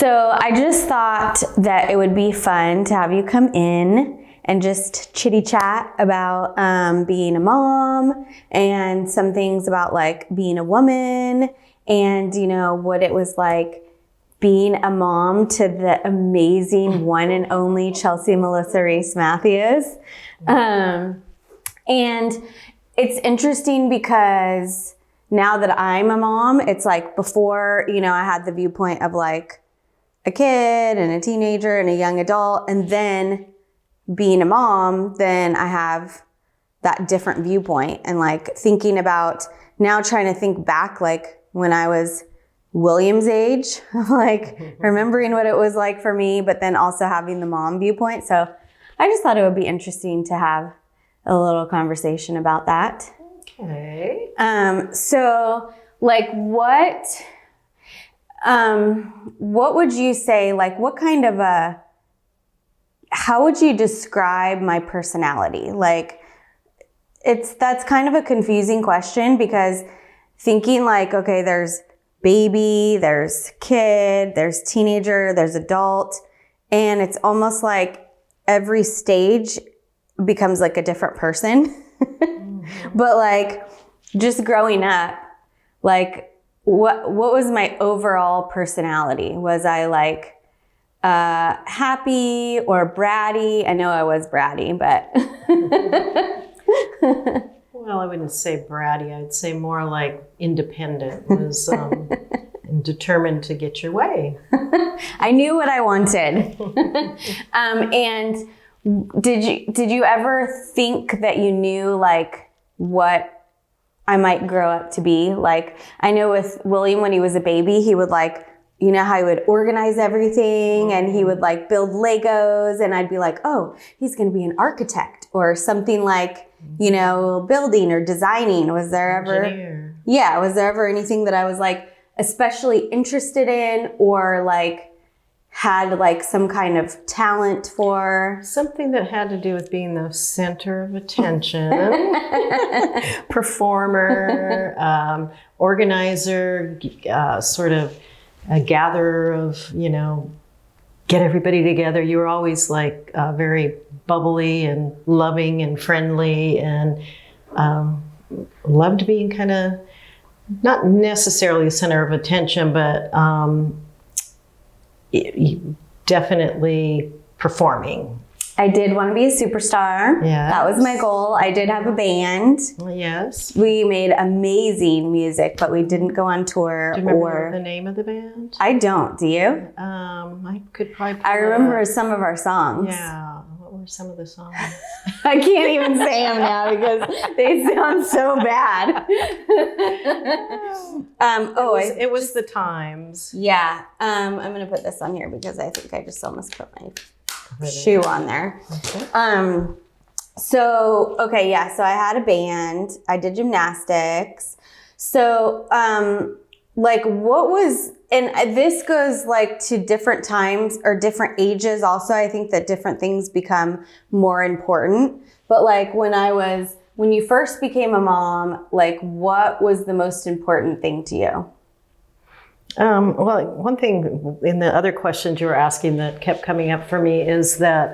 So I just thought that it would be fun to have you come in and just chitty chat about being a mom and some things about like being a woman and, you know, what it was like being a mom to the amazing one and only Chelsea Melissa Reese Matthews. And it's interesting because now that I'm a mom, it's like before, you know, I had the viewpoint of like a kid and a teenager and a young adult, and then being a mom, then I have that different viewpoint and like thinking about now trying to think back like when I was William's age, like remembering what it was like for me, but then also having the mom viewpoint. So I just thought it would be interesting to have a little conversation about that. Okay. So like what would you say, like what kind of how would you describe my personality? Like that's kind of a confusing question because thinking like, okay, there's baby, there's kid, there's teenager, there's adult, and it's almost like every stage becomes like a different person. But like just growing up, like what was my overall personality? Was I like happy or bratty? I know I was bratty, but well, I wouldn't say bratty. I'd say more like independent, was and determined to get your way. I knew what I wanted. And did you ever think that you knew like what I might grow up to be? Like, I know with William, when he was a baby, he would like, you know how he would organize everything and he would like build Legos, and I'd be like, oh, he's going to be an architect or something like, you know, building or designing. Was there ever, Engineer. Yeah. Was there ever anything that I was like especially interested in or like had like some kind of talent for? Something that had to do with being the center of attention, performer, organizer, sort of a gatherer of, you know, get everybody together. You were always like very bubbly and loving and friendly and loved being kind of, not necessarily the center of attention, but definitely performing. I did want to be a superstar. Yes. That was my goal. I did have a band. Yes. We made amazing music, but we didn't go on tour. Do you remember the name of the band? I don't. Do you? I could probably. I remember some of our songs. Yeah. What were some of the songs? I can't even say them now because they sound so bad. It was the times. Yeah. I'm going to put this on here because I think I just almost put my shoe on there. Okay. So I had a band. I did gymnastics. So, like what was, and this goes like to different times or different ages also. I think that different things become more important. But like when you first became a mom, like what was the most important thing to you? Well, one thing in the other questions you were asking that kept coming up for me is that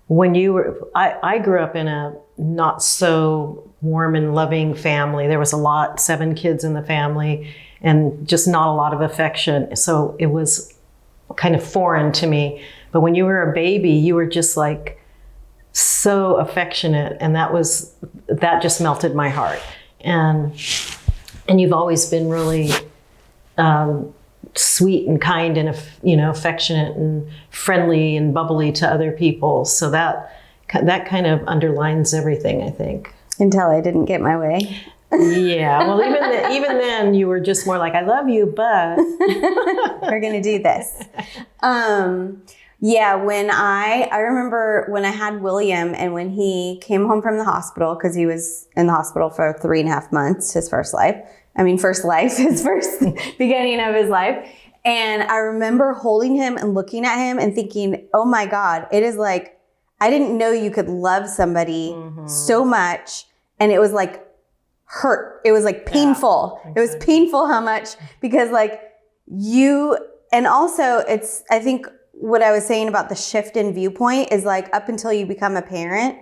when you were, I grew up in a not so warm and loving family. There was 7 kids in the family and just not a lot of affection. So it was kind of foreign to me. But when you were a baby, you were just like so affectionate, and that just melted my heart. And you've always been really sweet and kind and affectionate and friendly and bubbly to other people. So that kind of underlines everything, I think. Until I didn't get my way. Yeah. Well, even then you were just more like, I love you, but we're going to do this. Yeah. When I remember when I had William and when he came home from the hospital, because he was in the hospital for 3.5 months, his first beginning of his life. And I remember holding him and looking at him and thinking, oh my God, it is like, I didn't know you could love somebody so much. And it was like hurt. It was like painful. Yeah, exactly. It was painful how much, because like you And also I think what I was saying about the shift in viewpoint is like up until you become a parent,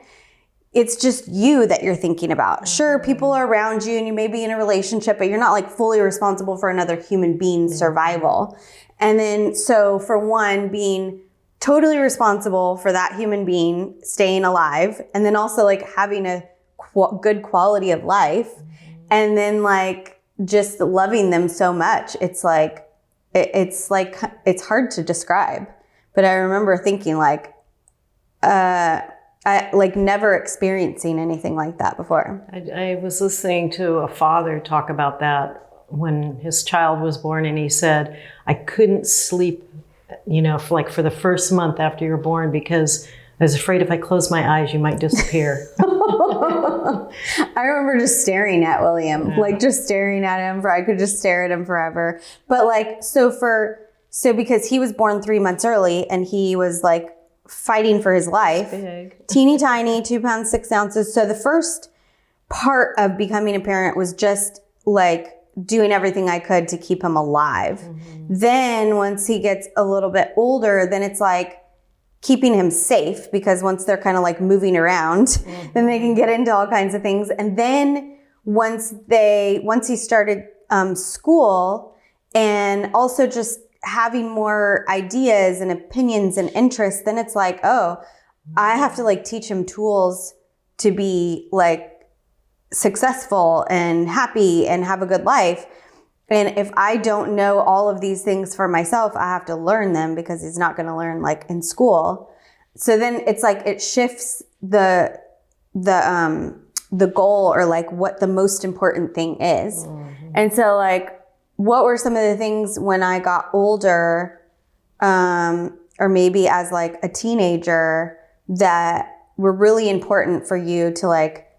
it's just you that you're thinking about. Sure, people are around you and you may be in a relationship, but you're not like fully responsible for another human being's survival. And then, so for one, being totally responsible for that human being staying alive, and then also like having a good quality of life, and then like just loving them so much. It's like, it's hard to describe. But I remember thinking like, I like never experiencing anything like that before. I was listening to a father talk about that when his child was born, and he said, I couldn't sleep, for the first month after you were born because I was afraid if I closed my eyes, you might disappear. I remember just staring at William, like just staring at him I could just stare at him forever. But like, so because he was born 3 months early and he was like fighting for his life, teeny tiny, 2 pounds, 6 ounces. So the first part of becoming a parent was just like doing everything I could to keep him alive. Then once he gets a little bit older, then it's like keeping him safe, because once they're kind of like moving around, then they can get into all kinds of things. And then once he started school, and also just having more ideas and opinions and interests, then it's like, oh, I have to like teach him tools to be like successful and happy and have a good life. And if I don't know all of these things for myself, I have to learn them, because he's not going to learn like in school. So then it's like it shifts the goal, or like what the most important thing is. And so like, what were some of the things when I got older, or maybe as like a teenager, that were really important for you to like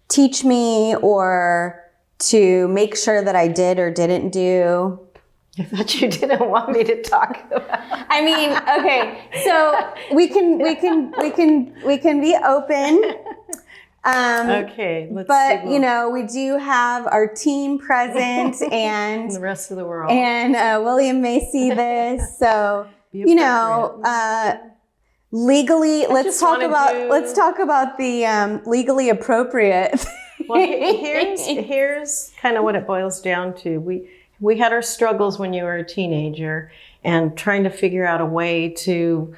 teach me, or to make sure that I did or didn't do? I thought you didn't want me to talk about. I mean, okay, so we can be open. Okay, let's but see. we do have our team present, and the rest of the world, and William may see this, so legally, let's talk about the legally appropriate. Well, here's kind of what it boils down to. We had our struggles when you were a teenager, and trying to figure out a way to,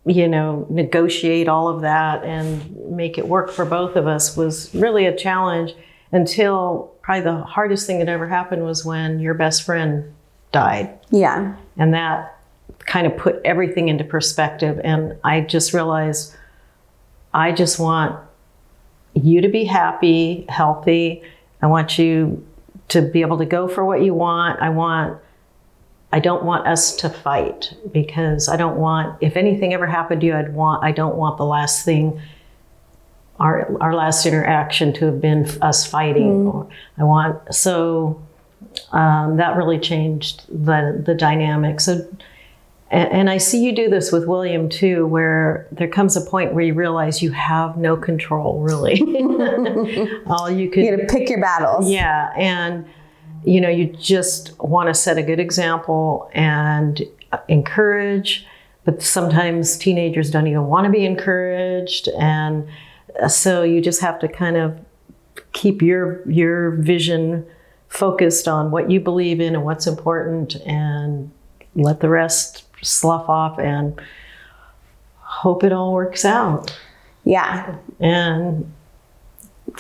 negotiate all of that and make it work for both of us was really a challenge, until probably the hardest thing that ever happened was when your best friend died. Yeah. And that kind of put everything into perspective. And I just realized, I just want you to be happy, healthy. I want you to be able to go for what you want. I don't want us to fight, because I don't want, if anything ever happened to you, I don't want the last thing, our last interaction to have been us fighting. That really changed the dynamic. So, and I see you do this with William too, where there comes a point where you realize you have no control, really. You got to pick your battles. Yeah, and you just want to set a good example and encourage, but sometimes teenagers don't even want to be encouraged, and so you just have to kind of keep your vision focused on what you believe in and what's important, and let the rest slough off and hope it all works out. Yeah. And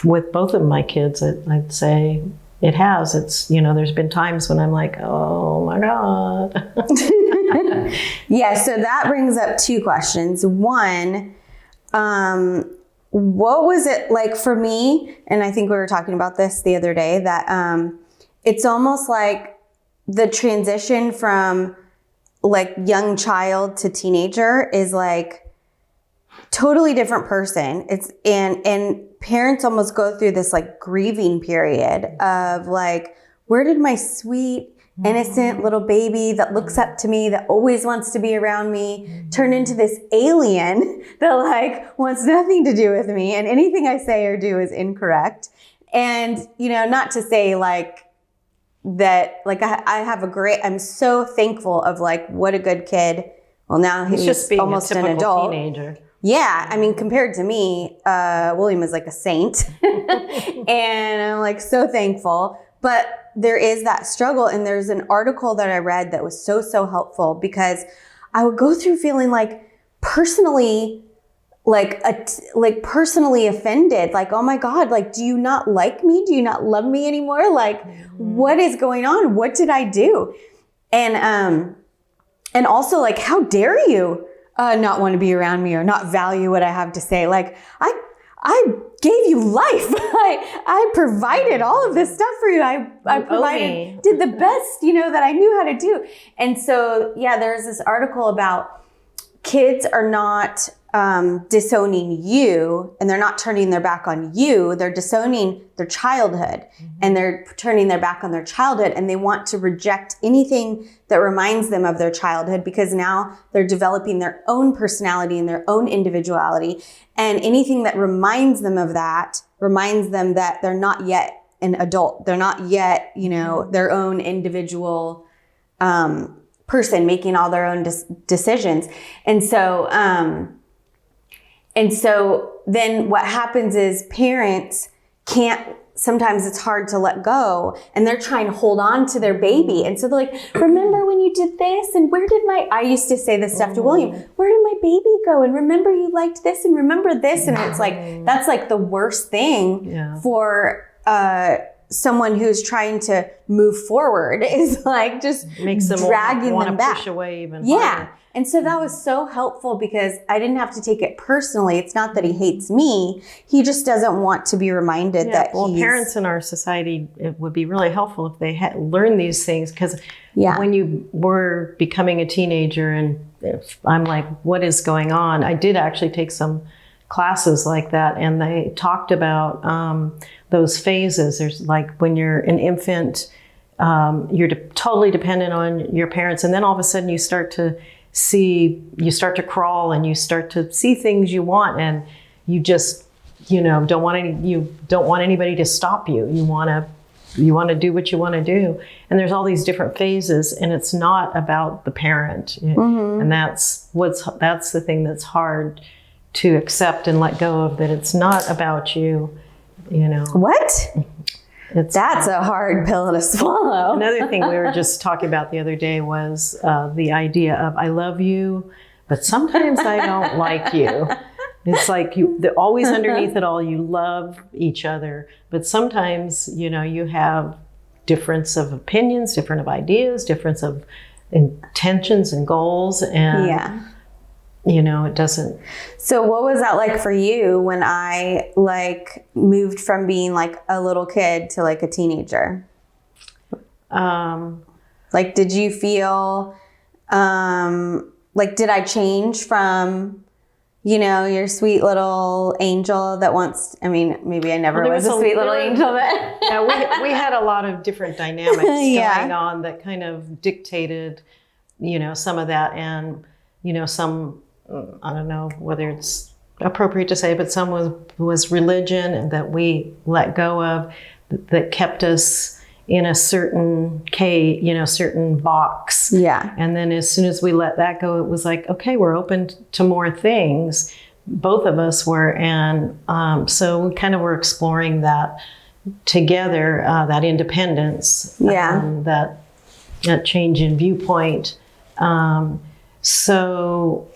with both of my kids, I'd say it has. It's, there's been times when I'm like, oh my God. Yeah. So that brings up two questions. One, what was it like for me? And I think we were talking about this the other day, that it's almost like the transition from like young child to teenager is like totally different person. It's and parents almost go through this like grieving period of like, where did my sweet, innocent little baby that looks up to me, that always wants to be around me, turn into this alien that like wants nothing to do with me, and anything I say or do is incorrect. And not to say like that like I have I'm so thankful of like what a good kid. Well, now he's just being almost a typical an adult teenager. Yeah, I mean, compared to me, William is like a saint, and I'm like so thankful. But there is that struggle, and there's an article that I read that was so helpful, because I would go through feeling like personally personally offended, like, oh my God, like, do you not like me? Do you not love me anymore? Like, what is going on? What did I do? And also like, how dare you not want to be around me or not value what I have to say? Like, I gave you life. I provided all of this stuff for you. I provided, did the best, that I knew how to do. And so, yeah, there's this article about kids are not disowning you, and they're not turning their back on you. They're disowning their childhood, and they're turning their back on their childhood, and they want to reject anything that reminds them of their childhood, because now they're developing their own personality and their own individuality. And anything that reminds them of that reminds them that they're not yet an adult. They're not yet, their own individual person making all their own decisions. And so then what happens is parents sometimes it's hard to let go, and they're trying to hold on to their baby. And so they're like, remember when you did this? And I used to say this stuff to William, where did my baby go? And remember you liked this, and remember this. And it's like, that's like the worst thing for someone who's trying to move forward, is like just makes them dragging them back. Push away even harder. And so that was so helpful, because I didn't have to take it personally. It's not that he hates me. He just doesn't want to be reminded that parents in our society, it would be really helpful if they had learned these things, because when you were becoming a teenager, and if I'm like, what is going on? I did actually take some classes like that, and they talked about those phases. There's like when you're an infant, you're totally dependent on your parents, and then all of a sudden you start to crawl, and you start to see things you want, and you just don't want anybody to stop you. You want to do what you want to do, and there's all these different phases, and it's not about the parent, and that's the thing that's hard to accept and let go of, that it's not about you. What? That's a hard pill to swallow. Another thing we were just talking about the other day was the idea of, I love you, but sometimes I don't like you. It's like always underneath it all, you love each other, but sometimes, you have difference of opinions, different of ideas, difference of intentions and goals, and it doesn't. So what was that like for you when I moved from being like a little kid to like a teenager? Did you feel, did I change from, your sweet little angel that maybe I never was a sweet little angel, but we had a lot of different dynamics going on that kind of dictated, some of that, and, some, I don't know whether it's appropriate to say, but some was religion, and that we let go of, that kept us in a certain certain box. Yeah. And then as soon as we let that go, it was like, okay, we're open to more things. Both of us were. And so we kind of were exploring that together, that independence, that change in viewpoint. So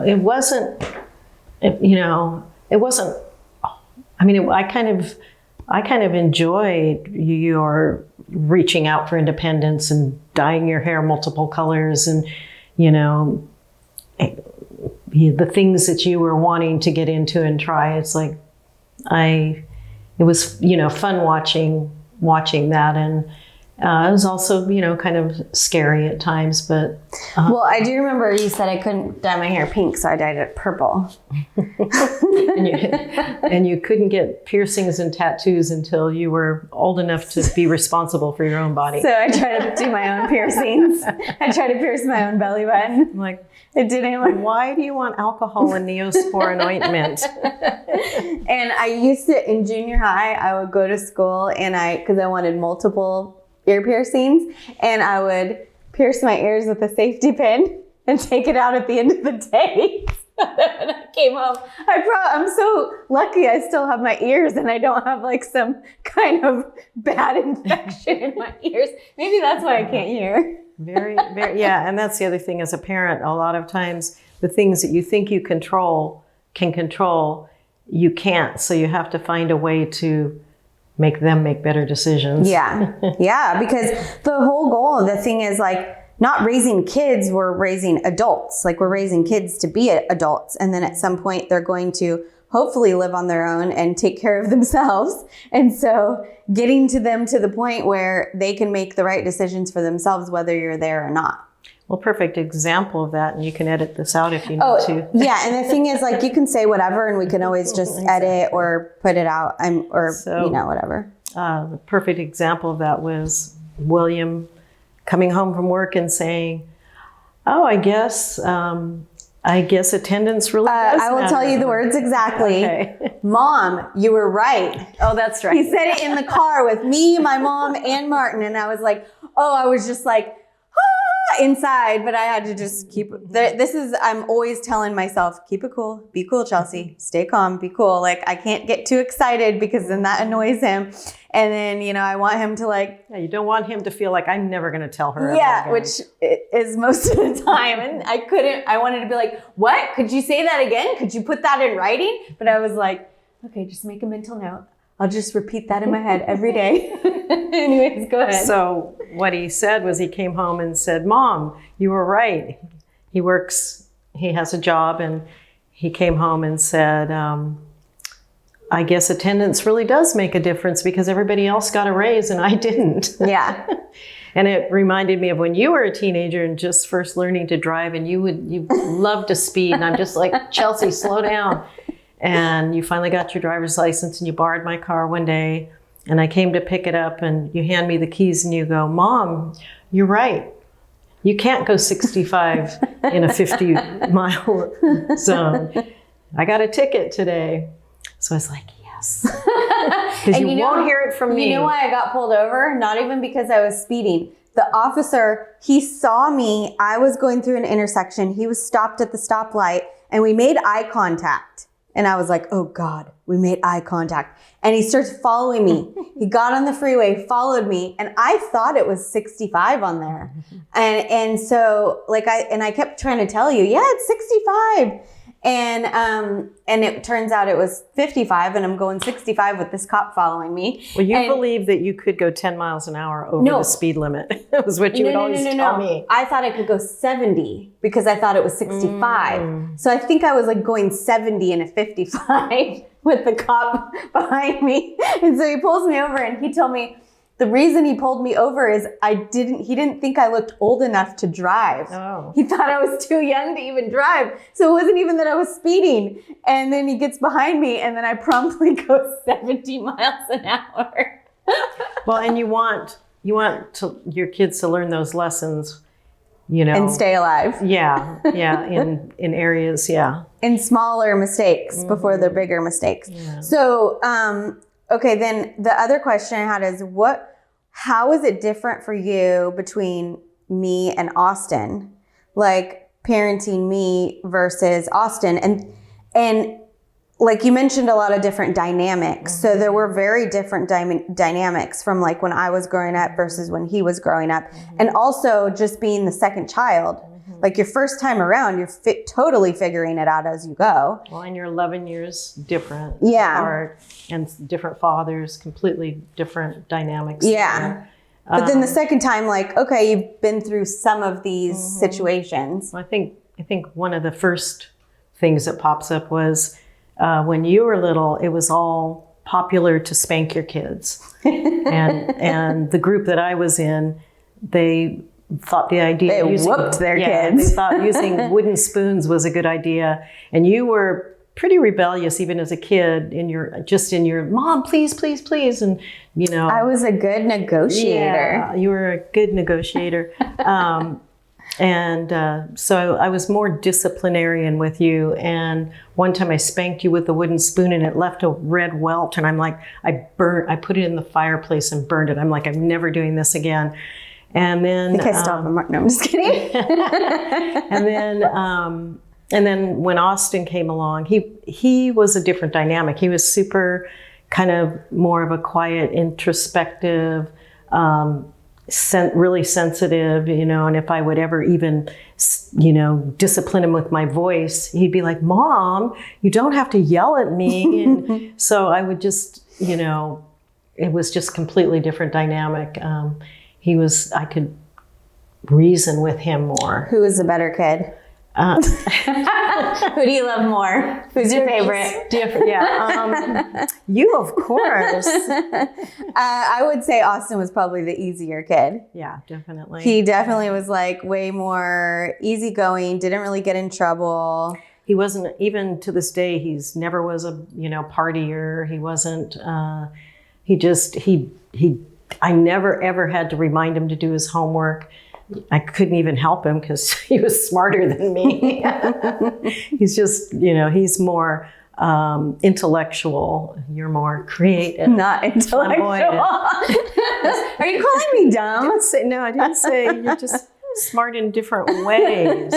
it wasn't, I kind of enjoyed your reaching out for independence and dyeing your hair multiple colors, and, the things that you were wanting to get into and try. It's like, it was, fun watching that. And it was also, kind of scary at times, but... Well, I do remember you said I couldn't dye my hair pink, so I dyed it purple. and you couldn't get piercings and tattoos until you were old enough to be responsible for your own body. So I tried to do my own piercings. I tried to pierce my own belly button. I'm like, it didn't work. Why do you want alcohol and Neosporin ointment? And I used to, in junior high, I would go to school, and because I wanted multiple ear piercings, and I would pierce my ears with a safety pin and take it out at the end of the day. When I came home, I'm so lucky I still have my ears and I don't have like some kind of bad infection in my ears. Maybe that's why I can't hear. Very, very, yeah. And that's the other thing as a parent, a lot of times the things that you think you can control, you can't. So you have to find a way to make them make better decisions. Yeah. Yeah. Because the whole goal of the thing is like, not raising kids, we're raising adults. Like we're raising kids to be adults. And then at some point they're going to hopefully live on their own and take care of themselves. And so getting to them to the point where they can make the right decisions for themselves, whether you're there or not. Well, perfect example of that. And you can edit this out if you need to. Yeah. And the thing is like, you can say whatever and we can always just edit or put it out whatever. The perfect example of that was William coming home from work and saying, "Oh, I guess attendance really does I will matter." tell you the words exactly. Okay. Mom, you were right. Oh, that's right. He said it in the car with me, my mom, and Martin. And I was like, I was just like, inside, but I had to just keep, I'm always telling myself, keep it cool, be cool, Chelsea, stay calm, be cool. Like I can't get too excited because then that annoys him. And then, I want him to like. Yeah, you don't want him to feel like I'm never going to tell her. Yeah, which is most of the time. And I wanted to be like, what? Could you say that again? Could you put that in writing? But I was like, okay, just make a mental note. I'll just repeat that in my head every day. Anyways, go ahead. So what he said was he came home and said, "Mom, you were right." He has a job, and he came home and said, "I guess attendance really does make a difference because everybody else got a raise and I didn't." Yeah. And it reminded me of when you were a teenager and just first learning to drive, and you loved to speed. And I'm just like, "Chelsea, slow down." And you finally got your driver's license and you borrowed my car one day. And I came to pick it up and you hand me the keys and you go, "Mom, you're right. You can't go 65 in a 50-mile zone. I got a ticket today." So I was like, yes. Because you won't hear it from me. You know why I got pulled over? Not even because I was speeding. The officer, he saw me. I was going through an intersection. He was stopped at the stoplight and we made eye contact. And I was like, oh God, we made eye contact. And he starts following me. He got on the freeway, followed me, and I thought it was 65 on there. And so like I kept trying to tell you, yeah, it's 65. And it turns out it was 55 and I'm going 65 with this cop following me. Well, you believe that you could go 10 miles an hour over the speed limit. That was what you would always tell me. I thought I could go 70 because I thought it was 65. So I think I was like going 70 in a 55 with the cop behind me. And so he pulls me over and he told me, the reason he pulled me over is he didn't think I looked old enough to drive. Oh. He thought I was too young to even drive. So it wasn't even that I was speeding. And then he gets behind me and then I promptly go 70 miles an hour. Well, and you want your kids to learn those lessons, and stay alive. Yeah. In areas, yeah. In smaller mistakes before the bigger mistakes. Yeah. So, okay, then the other question I had is how is it different for you between me and Austin? Like parenting me versus Austin. And like you mentioned a lot of different dynamics. So there were very different dynamics from like when I was growing up versus when he was growing up. And also just being the second child. Like your first time around, you're totally figuring it out as you go. Well, and you're 11 years different. Yeah. Apart, and different fathers, completely different dynamics. Yeah. But then the second time, like, okay, you've been through some of these situations. Well, I think one of the first things that pops up was when you were little, it was all popular to spank your kids. and the group that I was in, they thought the idea whooped their kids. They thought using wooden spoons was a good idea. And you were pretty rebellious even as a kid in your "Mom, please, please, please." And I was a good negotiator. Yeah, you were a good negotiator. And so I was more disciplinarian with you. And one time I spanked you with a wooden spoon and it left a red welt. And I'm like, I put it in the fireplace and burned it. I'm like, I'm never doing this again. And then I think I still have a mark. No, I'm just kidding. And then when Austin came along, he was a different dynamic. He was super kind of more of a quiet, introspective, really sensitive, and if I would ever even, discipline him with my voice, he'd be like, Mom, you don't have to yell at me. And so I would just, it was just completely different dynamic. I could reason with him more. Who was the better kid? Who do you love more? Who's your favorite? Different, yeah. You, of course. I would say Austin was probably the easier kid. Yeah, definitely. He definitely was like way more easygoing, didn't really get in trouble. He wasn't, even to this day, he's never was a, partier. He wasn't, I never ever had to remind him to do his homework. I couldn't even help him because he was smarter than me. He's just, he's more intellectual. You're more creative. Not intellectual. Are you calling me dumb? No, I didn't say. You're just smart in different ways.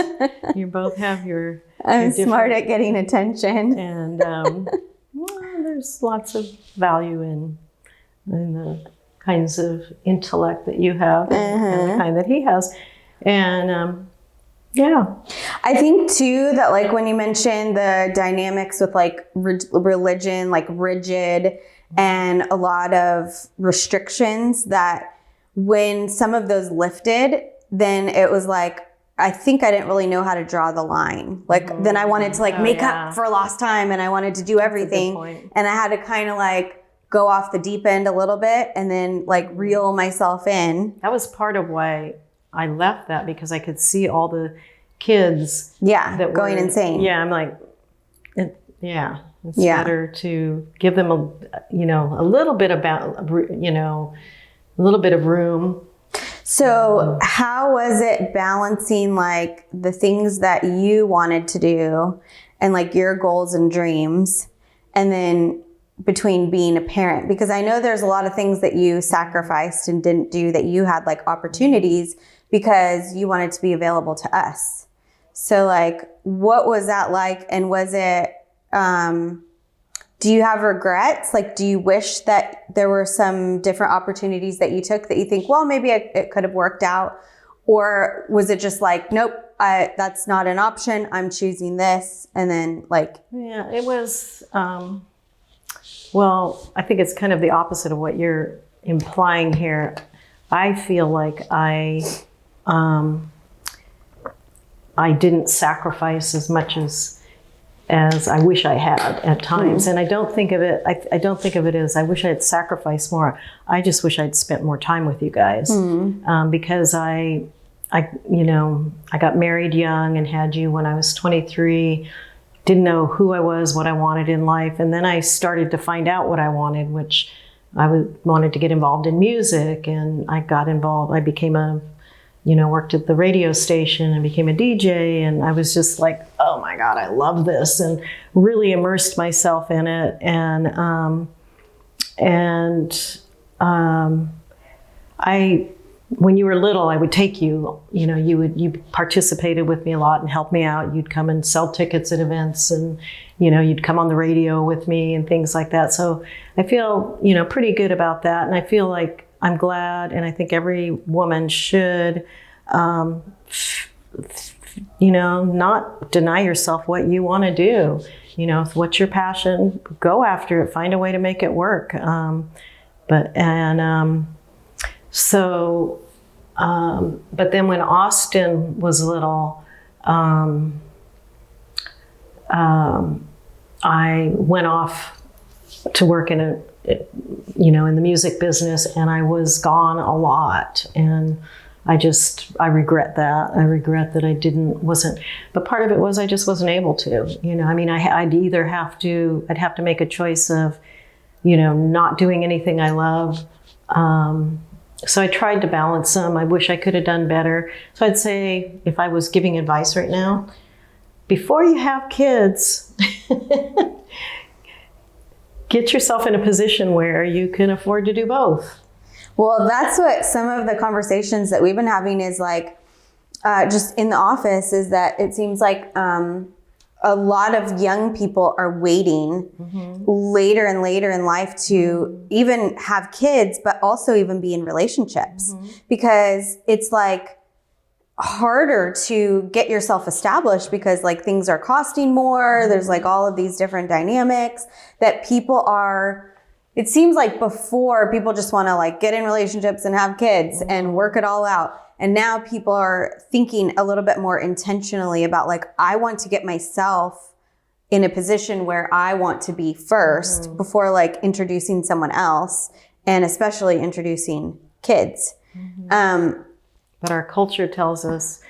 You both have your I'm smart at getting attention. And there's lots of value in the kinds of intellect that you have and the kind that he has. And I think too that like when you mentioned the dynamics with like religion, like rigid and a lot of restrictions, that when some of those lifted, then it was like, I think I didn't really know how to draw the line. Like then I wanted to like make up for lost time and I wanted to do everything. And I had to kind of like go off the deep end a little bit and then like reel myself in. That was part of why I left that, because I could see all the kids that going insane. Yeah, I'm like, it's better to give them a little bit of room. So how was it balancing like the things that you wanted to do and like your goals and dreams, and then between being a parent? Because I know there's a lot of things that you sacrificed and didn't do, that you had like opportunities because you wanted to be available to us. So like, what was that like? And was it, do you have regrets? Like, do you wish that there were some different opportunities that you took that you think, well, maybe it could have worked out? Or was it just like, nope, that's not an option. I'm choosing this. And then like. Yeah, it was, well, I think it's kind of the opposite of what you're implying here. I feel like I didn't sacrifice as much as I wish I had at times. And I don't think of it, I don't think of it as I wish I had sacrificed more. I just wish I'd spent more time with you guys. Because I got married young and had you when I was 23. Didn't know who I was, what I wanted in life. And then I started to find out what I wanted, which wanted to get involved in music. And I got involved. I became worked at the radio station and became a DJ. And I was just like, oh my God, I love this, and really immersed myself in it. And when you were little, I would take you, you participated with me a lot and helped me out. You'd come and sell tickets at events, and, you'd come on the radio with me and things like that. So I feel, pretty good about that. And I feel like I'm glad, and I think every woman should, not deny yourself what you want to do. What's your passion, go after it, find a way to make it work. But then when Austin was little, I went off to work in the music business, and I was gone a lot. And I regret that. I regret that but part of it was I just wasn't able to, I'd either have to make a choice of, not doing anything I love, So I tried to balance them. I wish I could have done better. So I'd say, if I was giving advice right now, before you have kids, get yourself in a position where you can afford to do both. Well, that's what some of the conversations that we've been having is like, just in the office, is that it seems like a lot of young people are waiting later and later in life to even have kids, but also even be in relationships, because it's like harder to get yourself established because like things are costing more. There's like all of these different dynamics that people are, it seems like before people just want to like get in relationships and have kids and work it all out. And now people are thinking a little bit more intentionally about like, I want to get myself in a position where I want to be first before like introducing someone else, and especially introducing kids. But our culture tells us,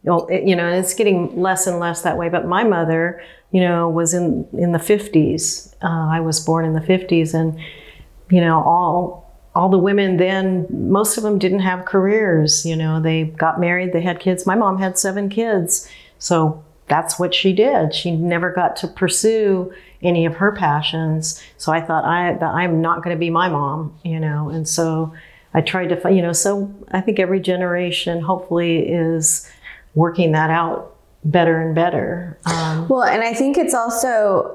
it's getting less and less that way. But my mother, was in the 50s. I was born in the 50s, and, all the women then, most of them didn't have careers. They got married, they had kids. My mom had 7 kids. So that's what she did. She never got to pursue any of her passions. So I thought, I'm not going to be my mom, and so I tried to, so I think every generation hopefully is working that out better and better. Well, and I think it's also,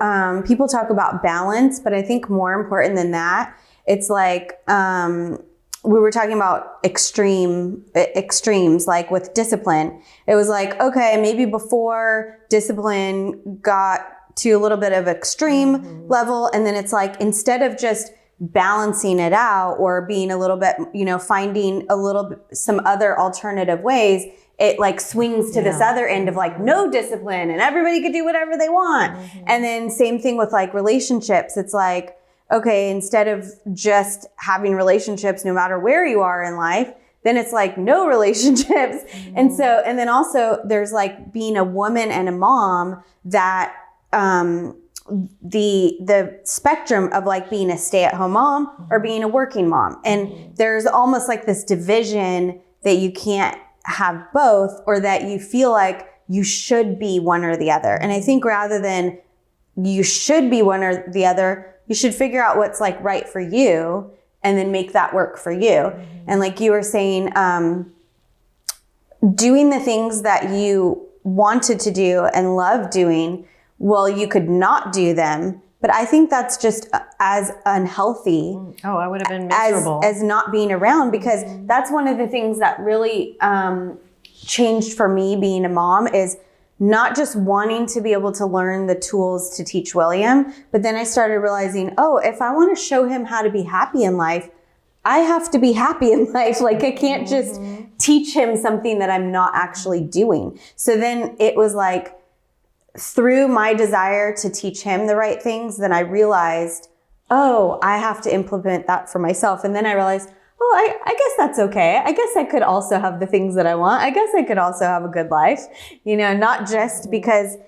people talk about balance, but I think more important than that, it's like, we were talking about extremes, like with discipline. It was like, okay, maybe before discipline got to a little bit of extreme level. And then it's like, instead of just balancing it out or being a little bit, finding some other alternative ways, it like swings to this other end of like no discipline and everybody could do whatever they want. And then same thing with like relationships. It's like, okay, instead of just having relationships no matter where you are in life, then it's like no relationships. And then also there's like being a woman and a mom, that the spectrum of like being a stay-at-home mom or being a working mom. And there's almost like this division that you can't have both, or that you feel like you should be one or the other. And I think rather than you should be one or the other, you should figure out what's like right for you and then make that work for you. And like you were saying, doing the things that you wanted to do and love doing, well, you could not do them. But I think that's just as unhealthy. Oh, I would have been miserable. As not being around, because that's one of the things that really changed for me being a mom, is not just wanting to be able to learn the tools to teach William, but then I started realizing, if I want to show him how to be happy in life, I have to be happy in life. Like I can't just teach him something that I'm not actually doing. So then it was like, through my desire to teach him the right things, then I realized, I have to implement that for myself. And then I realized, I guess that's okay. I guess I could also have the things that I want. I guess I could also have a good life, not just because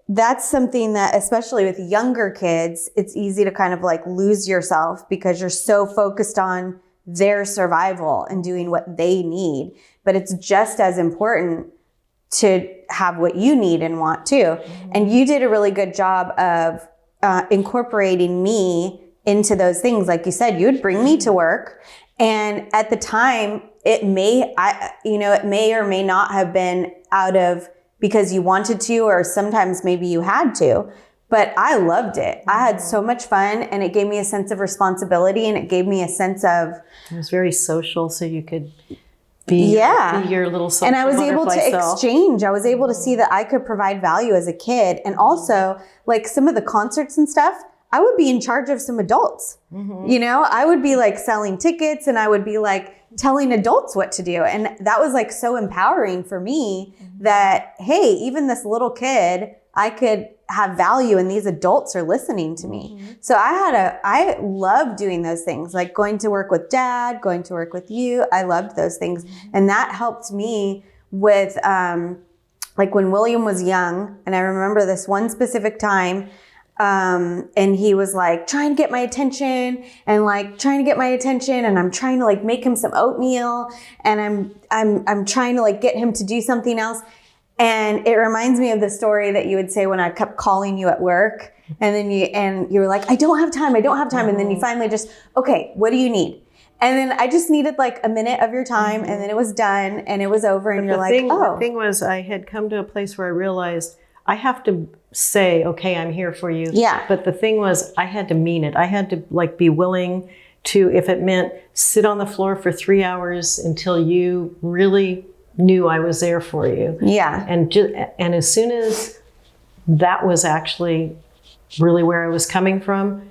that's something that, especially with younger kids, it's easy to kind of like lose yourself because you're so focused on their survival and doing what they need. But it's just as important to have what you need and want too. And you did a really good job of incorporating me into those things. Like you said, you would bring me to work. And at the time, it may or may not have been out of because you wanted to, or sometimes maybe you had to, but I loved it. I had so much fun, and it gave me a sense of responsibility, and it gave me a sense of... It was very social, so you could be your little social and I was able to self. exchange. I was able to see that I could provide value as a kid. And also, like some of the concerts and stuff, I would be in charge of some adults. I would be like selling tickets, and I would be like telling adults what to do. And that was like so empowering for me that, hey, even this little kid, I could have value, and these adults are listening to me. So I love doing those things, like going to work with Dad, going to work with you. I loved those things. And that helped me with, like when William was young. And I remember this one specific time, and he was like trying to get my attention and I'm trying to like make him some oatmeal and I'm trying to like get him to do something else. And it reminds me of the story that you would say when I kept calling you at work and then you were like, I don't have time. And then you finally just, okay, what do you need? And then I just needed like a minute of your time and then it was done and it was over and you're like, oh. The thing was I had come to a place where I realized I have to say, okay, I'm here for you. Yeah. But the thing was I had to mean it. I had to like be willing to, if it meant sit on the floor for 3 hours until you really knew I was there for you. Yeah. And as soon as that was actually really where I was coming from,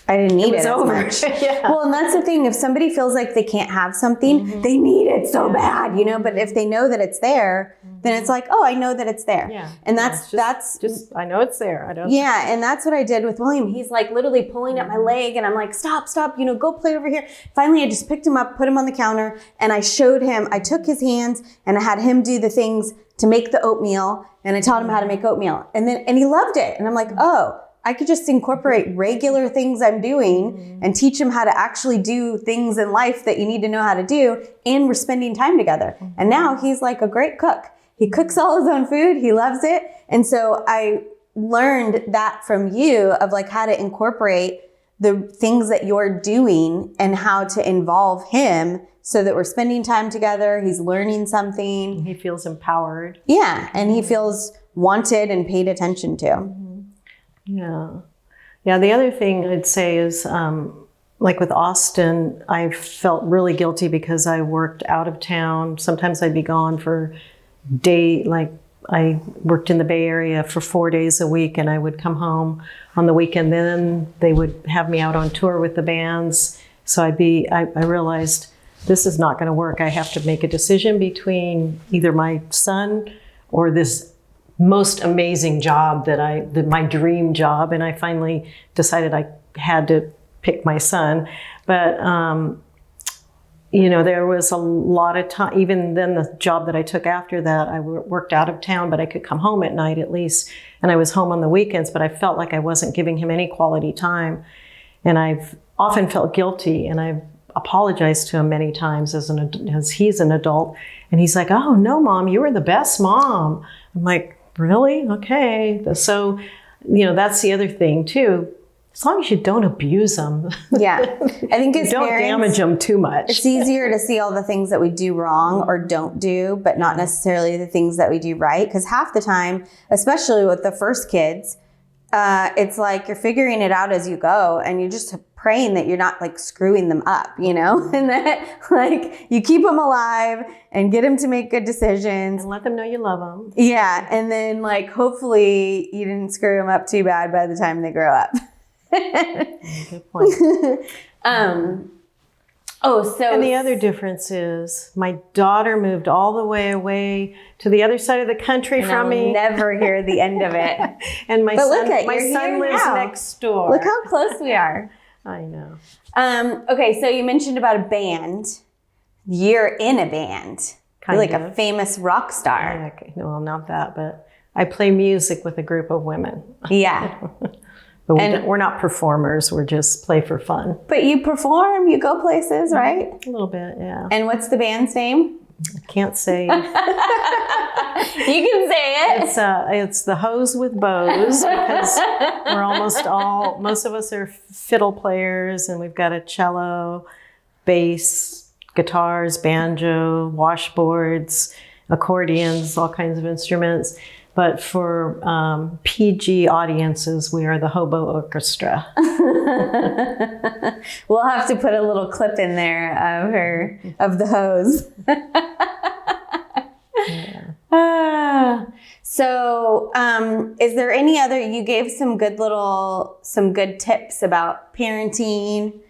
I didn't need it as over. much. Yeah. Well, and that's the thing. If somebody feels like they can't have something, they need it so bad, you know, but if they know that it's there, then it's like, oh, I know that it's there. Yeah. And that's just I know it's there. I don't. Yeah. And that's what I did with William. He's like literally pulling at my leg and I'm like, stop, you know, go play over here. Finally, I just picked him up, put him on the counter and I showed him, I took his hands and I had him do the things to make the oatmeal and I taught him how to make oatmeal. And he loved it. And I'm like, oh, I could just incorporate regular things I'm doing and teach him how to actually do things in life that you need to know how to do. And we're spending time together. And now he's like a great cook. He cooks all his own food. He loves it. And so I learned that from you of like how to incorporate the things that you're doing and how to involve him so that we're spending time together. He's learning something. He feels empowered. Yeah. And he feels wanted and paid attention to. Yeah. Yeah. The other thing I'd say is, like with Austin, I felt really guilty because I worked out of town. Sometimes I'd be gone for like I worked in the Bay Area for 4 days a week and I would come home on the weekend. Then they would have me out on tour with the bands. So I realized this is not going to work. I have to make a decision between either my son or this most amazing job my dream job. And I finally decided I had to pick my son. But, you know, there was a lot of time, even then the job that I took after that, I worked out of town, but I could come home at night at least. And I was home on the weekends, but I felt like I wasn't giving him any quality time. And I've often felt guilty and I've apologized to him many times as he's an adult. And he's like, oh no, Mom, you were the best mom. I'm like, really? Okay. So, you know, that's the other thing too. As long as you don't abuse them. Yeah. I think as don't parents, damage them too much. It's easier to see all the things that we do wrong or don't do, but not necessarily the things that we do right. Because half the time, especially with the first kids, it's like you're figuring it out as you go and you're just praying that you're not like screwing them up, you know, and that like you keep them alive and get them to make good decisions. And let them know you love them. Yeah. And then like, hopefully you didn't screw them up too bad by the time they grow up. Good point. And the other difference is my daughter moved all the way away to the other side of the country from me. Never hear the end of it. And my son lives now. next door. Look how close we are. I know. Okay, so you mentioned about a band. You're in a band. You're like a famous rock star. Yeah, okay. No, well, not that, but I play music with a group of women. Yeah. But we're not performers. We're just play for fun. But you perform. You go places, right? A little bit, yeah. And what's the band's name? I can't say. You can say it. It's the Hose with Bows because most of us are fiddle players and we've got a cello, bass, guitars, banjo, washboards, accordions, all kinds of instruments. But for PG audiences, we are the Hobo Orchestra. We'll have to put a little clip in there of the hose. Yeah. So, is there any other? You gave some good tips about parenting.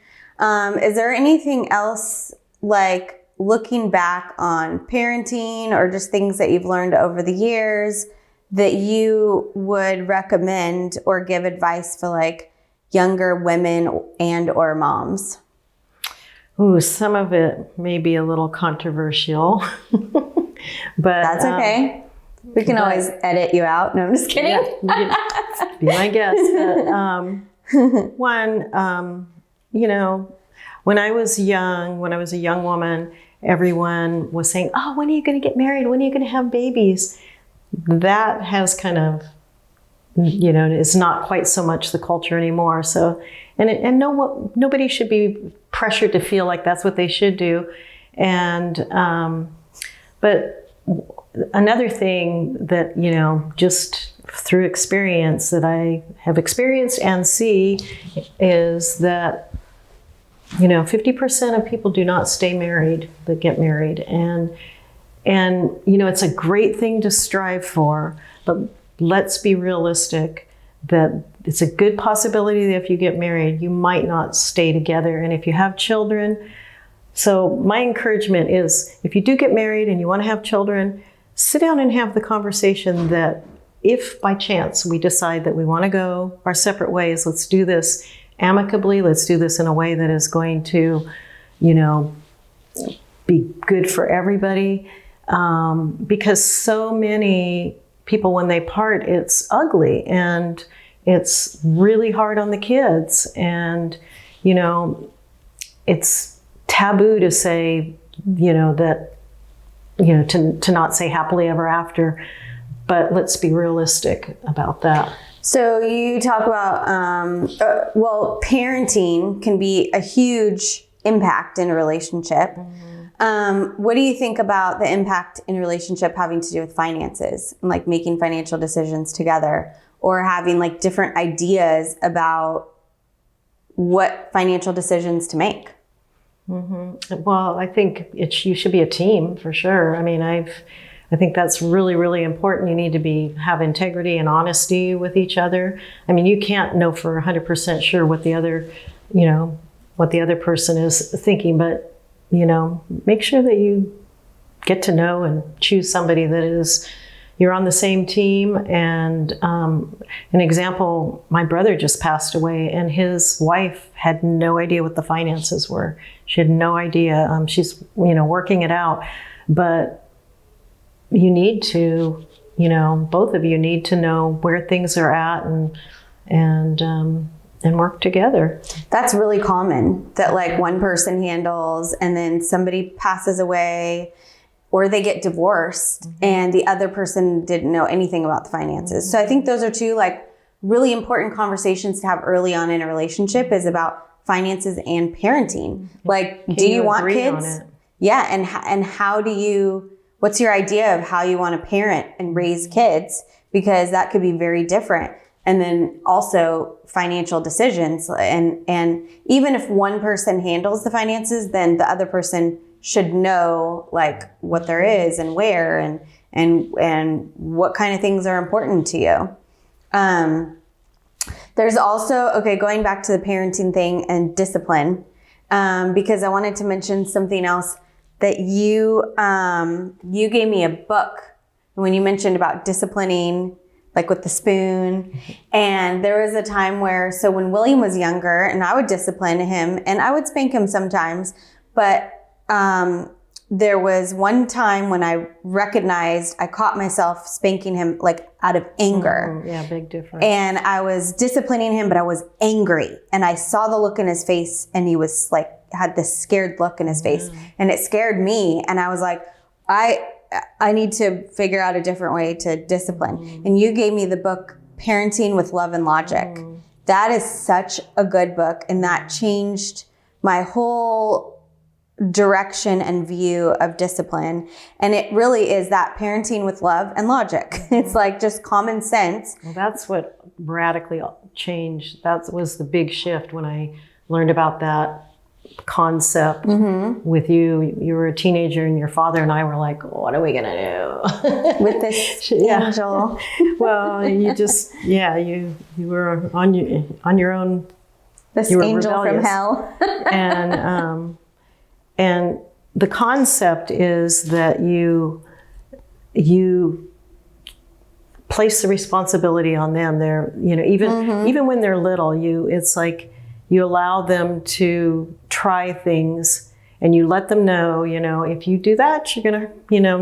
Is there anything else like looking back on parenting or just things that you've learned over the years that you would recommend or give advice for like younger women and or moms? Ooh, some of it may be a little controversial, but that's okay. We can always edit you out. No, I'm just kidding. Yeah, be my guest. But, when I was a young woman, everyone was saying, "Oh, when are you going to get married? When are you going to have babies?" That has kind of, it's not quite so much the culture anymore. So, nobody should be pressured to feel like that's what they should do. And, but another thing that, just through experience that I have experienced and see is that, 50% of people do not stay married, that get married. And it's a great thing to strive for, but let's be realistic that it's a good possibility that if you get married, you might not stay together. And if you have children, so my encouragement is if you do get married and you want to have children, sit down and have the conversation that if by chance we decide that we want to go our separate ways, let's do this amicably. Let's do this in a way that is going to, be good for everybody. Because so many people, when they part, it's ugly and it's really hard on the kids. And, it's taboo to say, that, to not say happily ever after, but let's be realistic about that. So you talk about, parenting can be a huge impact in a relationship. Mm-hmm. What do you think about the impact in a relationship having to do with finances and like making financial decisions together or having like different ideas about what financial decisions to make? Mm-hmm. Well, I think you should be a team for sure. I mean, I think that's really, really important. You need to have integrity and honesty with each other. I mean, you can't know for 100% sure what the other person is thinking, but, make sure that you get to know and choose somebody that you're on the same team. And an example, my brother just passed away and his wife had no idea what the finances were. She had no idea. She's, working it out, but you need to, both of you need to know where things are at and work together. That's really common that like one person handles and then somebody passes away or they get divorced and the other person didn't know anything about the finances. So I think those are two like really important conversations to have early on in a relationship is about finances and parenting. Like, do you want kids? Yeah. And how what's your idea of how you want to parent and raise kids? Because that could be very different. And then also financial decisions. And even if one person handles the finances, then the other person should know like what there is and where and what kind of things are important to you. There's also, going back to the parenting thing and discipline, because I wanted to mention something else that you gave me a book when you mentioned about disciplining, like with the spoon. And there was a time so when William was younger and I would discipline him and I would spank him sometimes, but there was one time when I recognized I caught myself spanking him like out of anger. Yeah, big difference. And I was disciplining him, but I was angry. And I saw the look in his face and he was like, had this scared look in his face and it scared me. And I was like, I need to figure out a different way to discipline. And you gave me the book, Parenting with Love and Logic. That is such a good book. And that changed my whole direction and view of discipline. And it really is that parenting with love and logic. It's like just common sense. Well, that's what radically changed. That was the big shift when I learned about that concept with you. You were a teenager and your father and I were like, what are we going to do with this angel? Well, you just, you were on your own. This angel from hell. And the concept is that you place the responsibility on them. They're, even when they're little, it's like you allow them to try things and you let them know, if you do that, you're going to,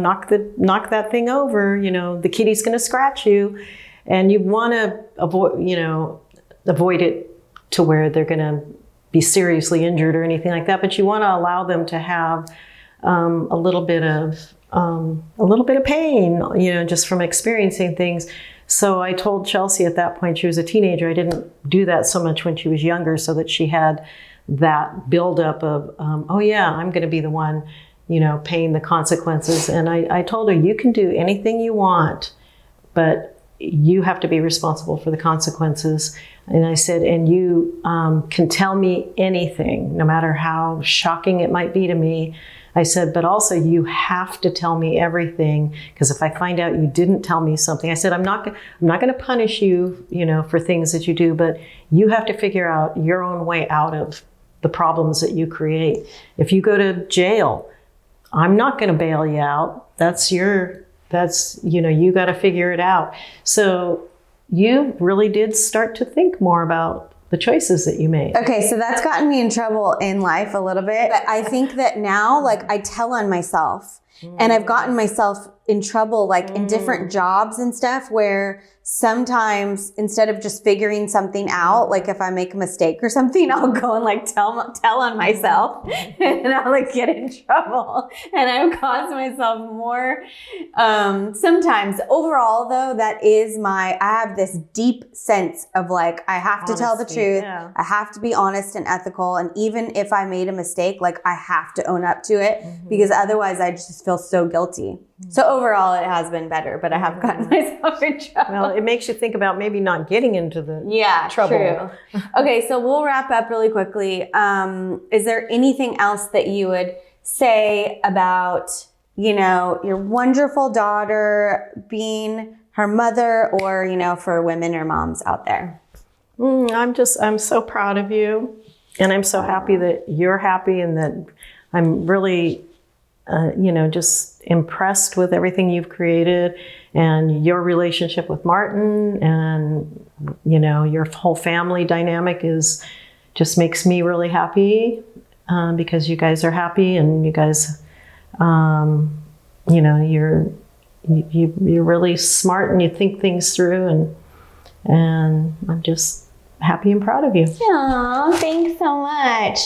knock that thing over, the kitty's going to scratch you, and you want to avoid it to where they're going to be seriously injured or anything like that. But you want to allow them to have a little bit of pain, just from experiencing things. So I told Chelsea at that point, she was a teenager, I didn't do that so much when she was younger, so that she had that buildup of, oh yeah, I'm going to be the one, paying the consequences. And I told her, you can do anything you want, but you have to be responsible for the consequences. And I said, and you can tell me anything, no matter how shocking it might be to me. I said, but also you have to tell me everything, because if I find out you didn't tell me something, I said, I'm not going to punish you, for things that you do, but you have to figure out your own way out of the problems that you create. If you go to jail, I'm not going to bail you out. You got to figure it out. So you really did start to think more about the choices that you made. Okay, so that's gotten me in trouble in life a little bit. But I think that now, I tell on myself, and I've gotten myself in trouble, in different jobs and stuff, where sometimes instead of just figuring something out, if I make a mistake or something, I'll go and tell on myself, and I'll get in trouble, and I've caused myself more. Sometimes overall though, that is I have this deep sense of I have to tell the truth. Yeah. I have to be honest and ethical. And even if I made a mistake, I have to own up to it, because otherwise I just feel so guilty. So overall, it has been better, but I have gotten myself in trouble. Well, it makes you think about maybe not getting into the trouble. True. Okay, so we'll wrap up really quickly. Is there anything else that you would say about, your wonderful daughter, being her mother, or, for women or moms out there? I'm so proud of you, and I'm so happy that you're happy, and that I'm really just impressed with everything you've created, and your relationship with Martin, and, your whole family dynamic just makes me really happy, because you guys are happy, and you guys, you're really smart, and you think things through, and I'm just happy and proud of you. Aw, thanks so much.